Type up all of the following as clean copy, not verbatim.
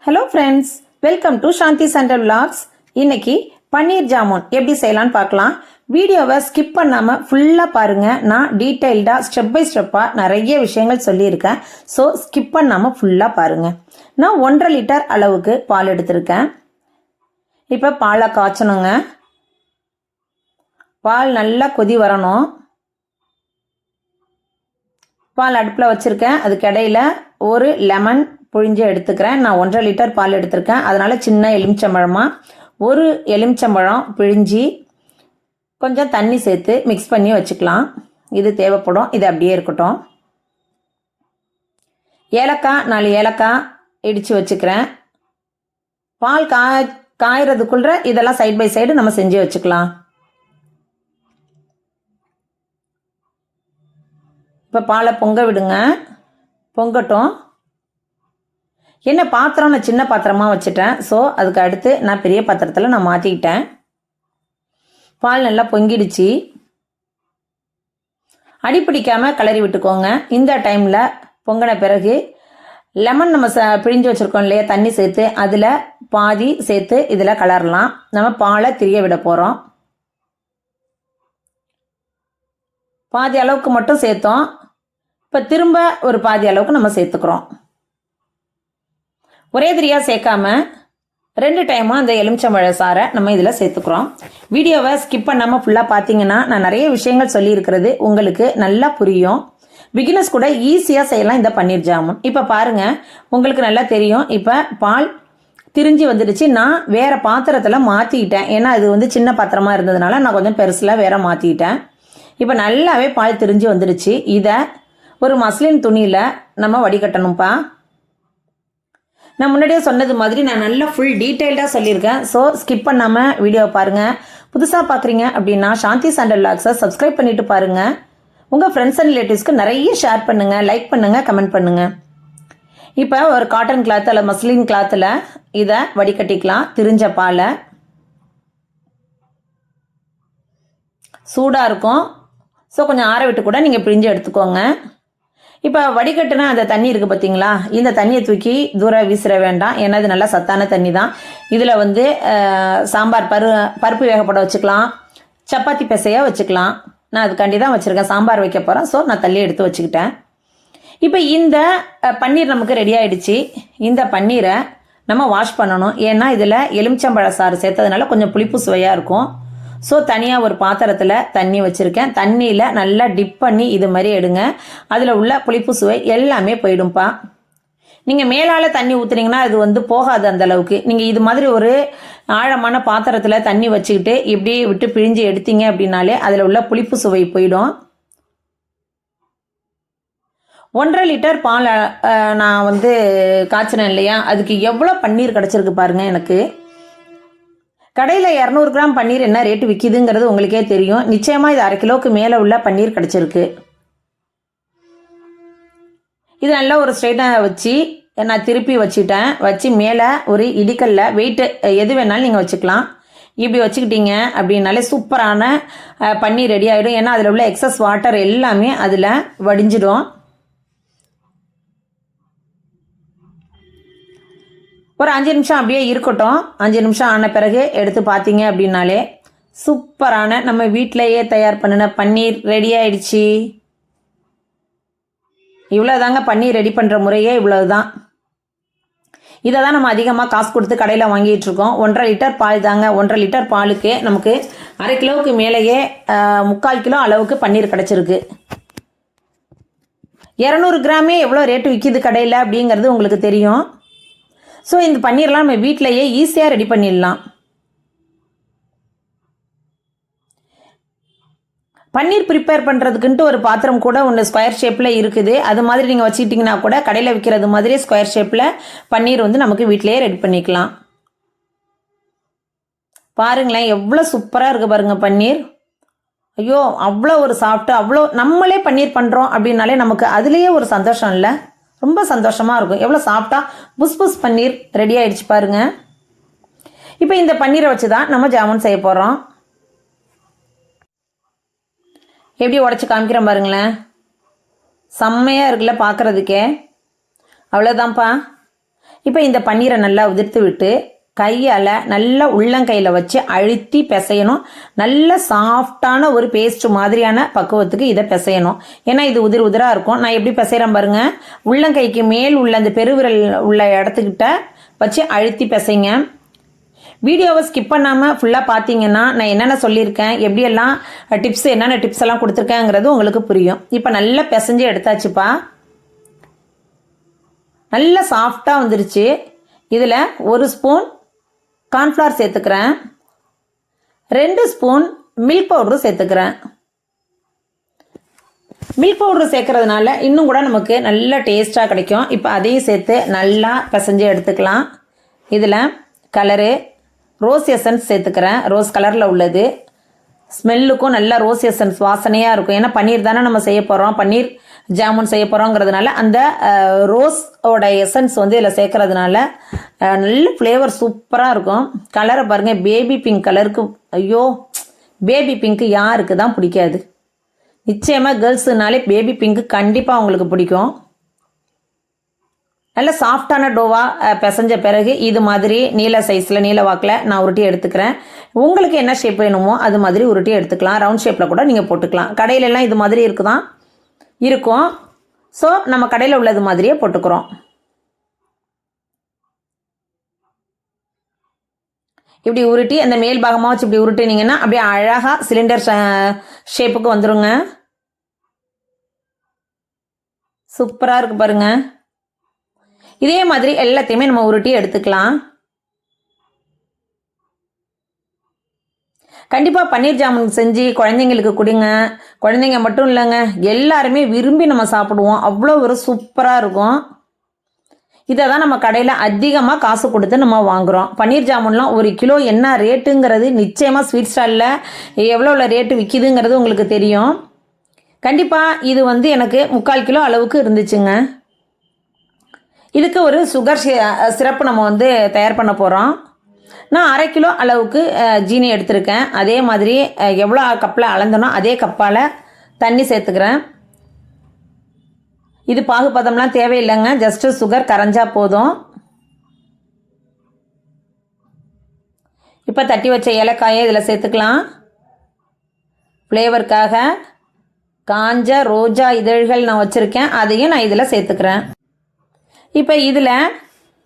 Hello friends, welcome to Shanti centre vlogs. இன்னைக்கு பன்னீர் ஜாமுன் எப்படி செய்யலான்னு பார்க்கலாம். வீடியோவை ஸ்கிப் பண்ணாமல் ஃபுல்லாக பாருங்கள். நான் டீட்டெயில்டாக ஸ்டெப் பை ஸ்டெப்பாக நிறைய விஷயங்கள் சொல்லியிருக்கேன். ஸோ ஸ்கிப் பண்ணாமல் ஃபுல்லாக பாருங்கள். நான் 1.5 லிட்டர் அளவுக்கு பால் எடுத்திருக்கேன். இப்போ பாலை காய்ச்சணுங்க. பால் நல்லா கொதி வரணும். பால் அடுப்பில் வச்சுருக்கேன். அதுக்கு இடையில ஒரு லெமன் புழிஞ்சு எடுத்துக்கிறேன். நான் 1.5 லிட்டர் பால் எடுத்திருக்கேன். அதனால் சின்ன எலுமிச்சம்பழமாக ஒரு எலுமிச்சம்பழம் பிழிஞ்சி கொஞ்சம் தண்ணி சேர்த்து மிக்ஸ் பண்ணி வச்சுக்கலாம். இது தேவைப்படும். இது அப்படியே இருக்கட்டும். ஏலக்காய் 4 ஏலக்காய் இடித்து வச்சுக்கிறேன். பால் காயறதுக்குள்ள இதெல்லாம் சைட் பை சைடு நம்ம செஞ்சு வச்சுக்கலாம். இப்போ பாலை பொங்க விடுங்க. பொங்கட்டும். என்ன பாத்திரம் நான் சின்ன பாத்திரமாக வச்சுட்டேன். ஸோ அதுக்கு அடுத்து நான் பெரிய பாத்திரத்தில் நான் மாற்றிக்கிட்டேன். பால் நல்லா பொங்கிடுச்சு. அடிப்பிடிக்காமல் கிளறி விட்டுக்கோங்க. இந்த டைமில் பொங்கின பிறகு லெமன் நம்ம பிழிஞ்சு வச்சுருக்கோம் இல்லையா, தண்ணி சேர்த்து அதில் பாதி சேர்த்து இதில் கலரலாம். நம்ம பாலை திரிய விட போகிறோம். பாதி அளவுக்கு மட்டும் சேர்த்தோம். இப்போ திரும்ப ஒரு பாதி அளவுக்கு நம்ம சேர்த்துக்கிறோம். ஒரே திரியாக சேர்க்காம 2 டைமாக அந்த எலுமிச்சம்பழ சாறை நம்ம இதில் சேர்த்துக்கிறோம். வீடியோவை ஸ்கிப் பண்ணாமல் ஃபுல்லாக பார்த்தீங்கன்னா நான் நிறைய விஷயங்கள் சொல்லியிருக்கிறது உங்களுக்கு நல்லா புரியும். பிகினர்ஸ் கூட ஈஸியாக செய்யலாம் இந்த பன்னீர் ஜாமுன். இப்போ பாருங்கள், உங்களுக்கு நல்லா தெரியும். இப்போ பால் திரிஞ்சு வந்துடுச்சு. நான் வேறு பாத்திரத்தில் மாற்றிக்கிட்டேன். ஏன்னா இது சின்ன பாத்திரமாக இருந்ததுனால நான் கொஞ்சம் பெருசில் வேற மாற்றிக்கிட்டேன். இப்போ நல்லாவே பால் திரிஞ்சு வந்துடுச்சு. இதை ஒரு மஸ்லின் துணியில் நம்ம வடிகட்டணும்ப்பா. நான் முன்னாடியே சொன்னது மாதிரி நான் நல்லா ஃபுல் டீட்டெயில்டாக சொல்லியிருக்கேன். ஸோ ஸ்கிப் பண்ணாமல் வீடியோவை பாருங்கள். புதுசாக பார்க்குறீங்க அப்படின்னா சாந்தி சென்டர் விலாக்ஸை சப்ஸ்கிரைப் பண்ணிவிட்டு பாருங்கள். உங்கள் ஃப்ரெண்ட்ஸ் அண்ட் ரிலேட்டிவ்ஸ்க்கு நிறைய ஷேர் பண்ணுங்கள், லைக் பண்ணுங்கள், கமெண்ட் பண்ணுங்கள். இப்போ ஒரு காட்டன் கிளாத் அல்லது மஸ்லின் கிளாத்தில் இதை வடிகட்டிக்கலாம். திரிஞ்ச பாலை சூடாக இருக்கும். ஸோ கொஞ்சம் ஆற விட்டு கூட நீங்கள் பிழிஞ்சு எடுத்துக்கோங்க. இப்போ வடிகட்டுனா அந்த தண்ணி இருக்குது பார்த்தீங்களா, இந்த தண்ணியை தூக்கி தூரம் வீசிட வேண்டாம். ஏன்னா இது நல்லா சத்தான தண்ணி தான். இதில் சாம்பார் பருப்பு வேகப்பட வச்சுக்கலாம், சப்பாத்தி பிசையாக வச்சுக்கலாம். நான் அதுக்காண்டி தான் வச்சுருக்கேன். சாம்பார் வைக்க போகிறேன். ஸோ நான் தள்ளி எடுத்து வச்சுக்கிட்டேன். இப்போ இந்த பன்னீர் நமக்கு ரெடி ஆகிடுச்சு. இந்த பன்னீரை நம்ம வாஷ் பண்ணணும். ஏன்னா இதில் எலுமிச்சம்பழ சாறு சேர்த்ததுனால கொஞ்சம் புளிப்பு சுவையாக இருக்கும். ஸோ தனியாக ஒரு பாத்திரத்தில் தண்ணி வச்சுருக்கேன். தண்ணியில் நல்லா டிப் பண்ணி இது மாதிரி எடுங்க. அதில் உள்ள புளிப்பு சுவை எல்லாமே போயிடும்ப்பா. நீங்கள் மேலால் தண்ணி ஊற்றுனீங்கன்னா அது போகாது அந்த அளவுக்கு. நீங்கள் இது மாதிரி ஒரு ஆழமான பாத்திரத்தில் தண்ணி வச்சுக்கிட்டு இப்படி விட்டு பிழிஞ்சு எடுத்தீங்க அப்படின்னாலே அதில் உள்ள புளிப்பு சுவை போயிடும். 1.5 லிட்டர் பால் நான் காய்ச்சினேன் இல்லையா, அதுக்கு எவ்வளோ பன்னீர் கிடச்சிருக்கு பாருங்கள். எனக்கு கடையில் 200 கிராம் பன்னீர் என்ன ரேட்டு விற்கிதுங்கிறது உங்களுக்கே தெரியும். நிச்சயமாக இது 1/2 கிலோவுக்கு மேலே உள்ள பன்னீர் கிடச்சிருக்கு. இது நல்லா ஒரு ஸ்ட்ரைட்டாக வச்சு நான் திருப்பி வச்சுட்டேன். வச்சு மேலே ஒரு இடிக்கல்ல வெயிட்டு எது வேணாலும் நீங்கள் வச்சுக்கலாம். இப்படி வச்சுக்கிட்டீங்க அப்படின்னாலே சூப்பரான பன்னீர் ரெடி ஆகிடும். ஏன்னா அதில் உள்ள எக்ஸஸ் வாட்டர் எல்லாமே அதில் வடிஞ்சிடும். ஒரு 5 நிமிஷம் அப்படியே இருக்கட்டும். 5 நிமிஷம் ஆன பிறகு எடுத்து பார்த்தீங்க அப்படின்னாலே சூப்பரான நம்ம வீட்டிலையே தயார் பண்ணின பன்னீர் ரெடி ஆயிடுச்சு. இவ்வளோதாங்க பன்னீர் ரெடி பண்ணுற முறையே இவ்வளவுதான். இதை தான் நம்ம அதிகமாக காசு கொடுத்து கடையில் வாங்கிட்டு இருக்கோம். 1.5 லிட்டர் பால் தாங்க. 1.5 லிட்டர் பாலுக்கு நமக்கு 1/2 கிலோவுக்கு மேலேயே 3/4 கிலோ அளவுக்கு பன்னீர் கிடச்சிருக்கு. 200 கிராமே எவ்வளோ ரேட்டு விற்கிது கடையில் அப்படிங்கிறது உங்களுக்கு தெரியும். ஸோ இந்த பன்னீர்லாம் நம்ம வீட்டிலையே ஈஸியாக ரெடி பண்ணிடலாம். பன்னீர் ப்ரிப்பேர் பண்ணுறதுக்குன்ட்டு ஒரு பாத்திரம் கூட ஒன்று ஸ்கொயர் ஷேப்பில் இருக்குது. அது மாதிரி நீங்கள் வச்சுக்கிட்டிங்கன்னா கூட கடையில் விற்கிறது மாதிரி ஸ்கொயர் ஷேப்பில் பன்னீர் நமக்கு வீட்டிலையே ரெடி பண்ணிக்கலாம். பாருங்களேன் எவ்வளோ சூப்பராக இருக்குது பாருங்கள் பன்னீர். ஐயோ அவ்வளோ ஒரு சாஃப்ட்டு, அவ்வளோ நம்மளே பன்னீர் பண்ணுறோம் அப்படின்னாலே நமக்கு அதுலேயே ஒரு சந்தோஷம் இல்லை, ரொம்ப சந்தோஷமாக இருக்கும். எவ்வளோ சாஃப்டாக புஸ் புஸ் பன்னீர் ரெடி ஆகிடுச்சு பாருங்கள். இப்போ இந்த பன்னீரை வச்சு தான் நம்ம ஜாமுன் செய்ய போகிறோம். எப்படி உடச்சி காமிக்கிறேன் பாருங்களேன். செம்மையாக இருக்குல்ல பார்க்குறதுக்கே. அவ்வளோதான்ப்பா. இப்போ இந்த பன்னீரை நல்லா உதிர்த்து விட்டு கையால் நல்லா உள்ளங்கையில் வச்சு அழுத்தி பிசையணும். நல்ல சாஃப்டான ஒரு பேஸ்ட் மாதிரியான பக்குவத்துக்கு இதை பிசையணும். ஏன்னா இது உதிராக இருக்கும். நான் எப்படி பிசைகிறேன் பாருங்க. உள்ளங்கைக்கு மேல் உள்ள அந்த பெருவிரல் உள்ள இடத்துக்கிட்ட வச்சு அழுத்தி பிசைங்க. வீடியோவை ஸ்கிப் பண்ணாமல் ஃபுல்லாக பார்த்தீங்கன்னா நான் என்னென்ன சொல்லியிருக்கேன், எப்படியெல்லாம் என்னென்ன டிப்ஸ் எல்லாம் கொடுத்துருக்கேங்கிறது உங்களுக்கு புரியும். இப்போ நல்லா பிசைஞ்சு எடுத்தாச்சுப்பா. நல்லா சாஃப்டாக வந்துருச்சு. இதில் 1 ஸ்பூன் கார்ன்ஃப்ளவர் சேர்த்துக்கிறேன், 2 ஸ்பூன் மில்க் பவுடரும் சேர்த்துக்கிறேன். மில்க் பவுடர் சேர்க்கறதுனால இன்னும் கூட நமக்கு நல்ல டேஸ்ட்டாக கிடைக்கும். இப்போ அதையும் சேர்த்து நல்லா பிசைஞ்சு எடுத்துக்கலாம். இதில் கலரு ரோஸ் எசன்ஸ் சேர்த்துக்கிறேன், ரோஸ் கலரில் உள்ளது. ஸ்மெல்லுக்கும் நல்ல ரோஸ் எசன்ஸ் வாசனையாக இருக்கும். ஏன்னா பன்னீர் தானே நம்ம செய்ய போகிறோம், பன்னீர் ஜாமுன் செய்ய போகிறோங்கிறதுனால அந்த ரோஸோட எசன்ஸ் வந்து இதில் சேர்க்கறதுனால நல்ல ஃப்ளேவர் சூப்பராக இருக்கும். கலரை பாருங்கள், பேபி பிங்க் கலருக்கு. ஐயோ, பேபி பிங்க்கு யாருக்கு தான் பிடிக்காது? நிச்சயமாக கேர்ள்ஸுனாலே பேபி பிங்க்கு கண்டிப்பாக உங்களுக்கு பிடிக்கும். நல்ல சாஃப்டான டோவாக பிசைஞ்ச பிறகு இது மாதிரி நீல சைஸில் நீல வாக்கில் நான் உருட்டி எடுத்துக்கிறேன். உங்களுக்கு என்ன ஷேப் வேணுமோ அது மாதிரி உருட்டி எடுத்துக்கலாம். ரவுண்ட் ஷேப்பில் கூட நீங்கள் போட்டுக்கலாம். கடையிலெல்லாம் இது மாதிரி இருக்கும். ஸோ நம்ம கடையில் உள்ளது மாதிரியே போட்டுக்கிறோம். இப்படி உருட்டி அந்த மேல் பாகமாக வச்சு இப்படி உருட்டினீங்கன்னா அப்படியே அழகாக சிலிண்டர் ஷேப்புக்கு வந்துடுங்க. சூப்பராக இருக்குது பாருங்கள். இதே மாதிரி எல்லாத்தையுமே நம்ம உருட்டி எடுத்துக்கலாம். கண்டிப்பாக பன்னீர் ஜாமுன் செஞ்சு குழந்தைங்களுக்கு கொடுங்க. குழந்தைங்க மட்டும் இல்லைங்க, எல்லாருமே விரும்பி நம்ம சாப்பிடுவோம். அவ்வளோ ஒரு சூப்பராக இருக்கும். இதை தான் நம்ம கடையில் அதிகமாக காசு கொடுத்து நம்ம வாங்குகிறோம். பன்னீர் ஜாமுன்லாம் 1 கிலோ என்ன ரேட்டுங்கிறது நிச்சயமாக ஸ்வீட் ஸ்டாலில் எவ்வளோ ரேட்டு விற்கிதுங்கிறது உங்களுக்கு தெரியும். கண்டிப்பாக இது வந்து எனக்கு 3/4 கிலோ அளவுக்கு இருந்துச்சுங்க. இதுக்கு ஒரு சுகர் சிரப்பு நம்ம வந்து தயார் பண்ண போகிறோம். நான் 1/2 கிலோ அளவுக்கு ஜீனி எடுத்திருக்கேன். அதே மாதிரி எவ்வளோ கப்பில் அளந்தனோ அதே கப்பால் தண்ணி சேர்த்துக்கிறேன். இது பாகுபதம்லாம் தேவையில்லைங்க, ஜஸ்ட்டு சுகர் கரைஞ்சா போதும். இப்போ தட்டி வச்ச ஏலக்காயை இதில் சேர்த்துக்கலாம். ஃப்ளேவருக்காக காஞ்ச ரோஜா இதழ்கள் நான் வச்சுருக்கேன், அதையும் நான் இதில் சேர்த்துக்கிறேன். இப்போ இதில்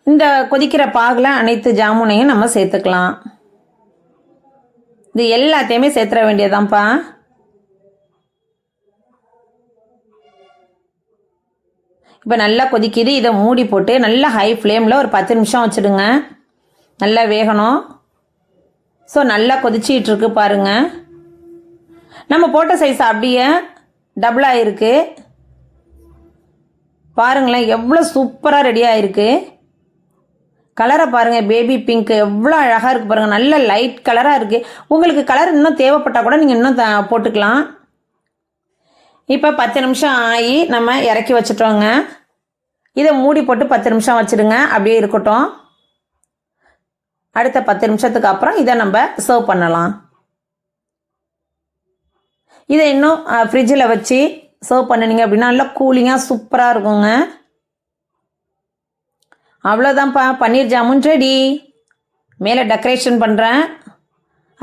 இந்த கொதிக்கிற பாகில் அனைத்து ஜாமுனையும் நம்ம சேர்த்துக்கலாம். இது எல்லாத்தையுமே சேர்த்துற வேண்டியதான்ப்பா. இப்போ நல்லா கொதிக்குது. இதை மூடி போட்டு நல்லா ஹை ஃப்ளேமில் ஒரு 10 நிமிஷம் வச்சுடுங்க. நல்லா வேகணும். ஸோ நல்லா கொதிச்சிட்ருக்கு பாருங்கள். நம்ம போட்ட சைஸ் அப்படியே டபுளாக இருக்குது பாருங்களேன். எவ்வளோ சூப்பராக ரெடி ஆகிருக்கு. கலரை பாருங்கள், பேபி பிங்க் எவ்வளோ அழகாக இருக்குது பாருங்கள். நல்ல லைட் கலராக இருக்குது. உங்களுக்கு கலர் இன்னும் தேவைப்பட்டால் கூட நீங்கள் இன்னும் போட்டுக்கலாம். இப்போ 10 நிமிஷம் ஆகி நம்ம இறக்கி வச்சுட்டோங்க. இதை மூடி போட்டு 10 நிமிஷம் வச்சுடுங்க, அப்படியே இருக்கட்டும். அடுத்த 10 நிமிஷத்துக்கு அப்புறம் இதை நம்ம சர்வ் பண்ணலாம். இதை இன்னும் ஃப்ரிட்ஜில் வச்சு சர்வ் பண்ணினீங்க அப்படின்னா நல்லா கூலிங்காக சூப்பராக இருக்குங்க. அவ்வளோதான்ப்பா, பன்னீர் ஜாமுன் ரெடி. மேலே டெக்கரேஷன் பண்ணுறேன்.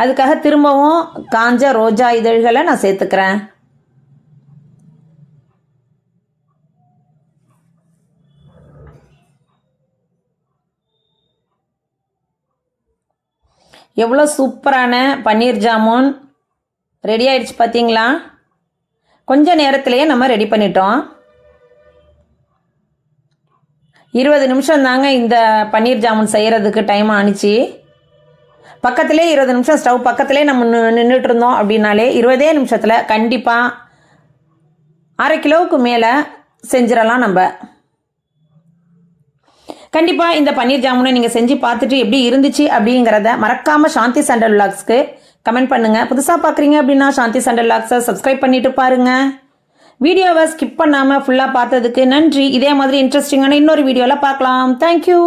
அதுக்காக திரும்பவும் காஞ்ச ரோஜா இதழ்களை நான் சேர்த்துக்கிறேன். எவ்வளோ சூப்பரான பன்னீர் ஜாமுன் ரெடி ஆயிடுச்சு பார்த்தீங்களா? கொஞ்ச நேரத்திலேயே நம்ம ரெடி பண்ணிட்டோம். 20 நிமிஷம் தாங்க இந்த பன்னீர் ஜாமுன் செய்கிறதுக்கு டைம் ஆணிச்சு. பக்கத்திலே 20 நிமிஷம் ஸ்டவ் பக்கத்திலே நம்ம நின்றுட்டு இருந்தோம் அப்படின்னாலே 20 நிமிஷத்தில் கண்டிப்பாக 1/2 கிலோவுக்கு மேலே செஞ்சிடலாம் நம்ம. கண்டிப்பாக இந்த பன்னீர் ஜாமுனை நீங்கள் செஞ்சு பார்த்துட்டு எப்படி இருந்துச்சு அப்படிங்கிறத மறக்காமல் சாந்தி சண்டல் விலாக்ஸ்க்கு கமெண்ட் பண்ணுங்கள். புதுசாக பார்க்குறீங்க அப்படின்னா சாந்தி சண்டல் விலாக்ஸை சப்ஸ்கிரைப் பண்ணிவிட்டு பாருங்கள். வீடியோவை ஸ்கிப் பண்ணாமல் ஃபுல்லாக பார்த்ததுக்கு நன்றி. இதே மாதிரி இன்ட்ரெஸ்டிங்கான இன்னொரு வீடியோவில் பார்க்கலாம். தேங்க்யூ.